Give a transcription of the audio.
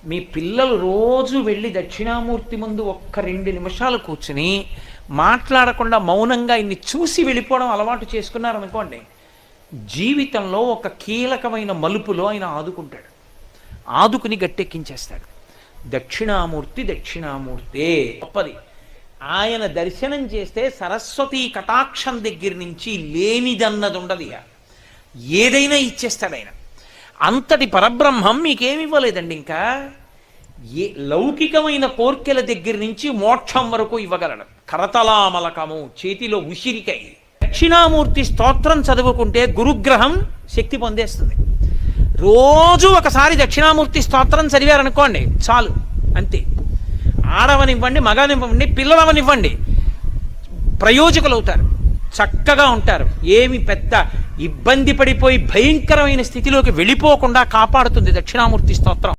మీ పిల్లలు రోజు వెళ్ళి దక్షిణామూర్తి ముందు ఒక్క 2 నిమిషాలు కూర్చుని మాట్లాడకుండా మౌనంగా ఇన్ని చూసి వెళ్ళిపోవడం అలవాటు చేసుకున్నారనుకోండి, జీవితంలో ఒక కీలకమైన మలుపులో ఆయన ఆదుకుంటాడు, ఆదుకుని గట్టెక్కించేస్తాడు. దక్షిణామూర్తి దక్షిణామూర్తే గొప్పది. ఆయన దర్శనం చేస్తే సరస్వతీ కటాక్షం దగ్గర నుంచి లేనిదన్నది ఉండదు, ఏదైనా ఇచ్చేస్తాడు ఆయన. అంతటి పరబ్రహ్మం మీకేమి ఇవ్వలేదండి. ఇంకా లౌకికమైన కోర్కెల దగ్గర నుంచి మోక్షం వరకు ఇవ్వగలడు. కరతలామలకము, చేతిలో ఉసిరికై. దక్షిణామూర్తి స్తోత్రం చదువుకుంటే గురుగ్రహం శక్తి పొందేస్తుంది. రోజు ఒకసారి దక్షిణామూర్తి స్తోత్రం చదివారనుకోండి చాలు, అంతే. ఆడవనివ్వండి, మగనివ్వండి, పిల్లలవనివ్వండి, ప్రయోజకులు అవుతారు, చక్కగా ఉంటారు. ఏమి పెద్ద ఇబ్బంది పడిపోయి భయంకరమైన స్థితిలోకి వెళ్ళిపోకుండా కాపాడుతుంది దక్షిణామూర్తి స్తోత్రం.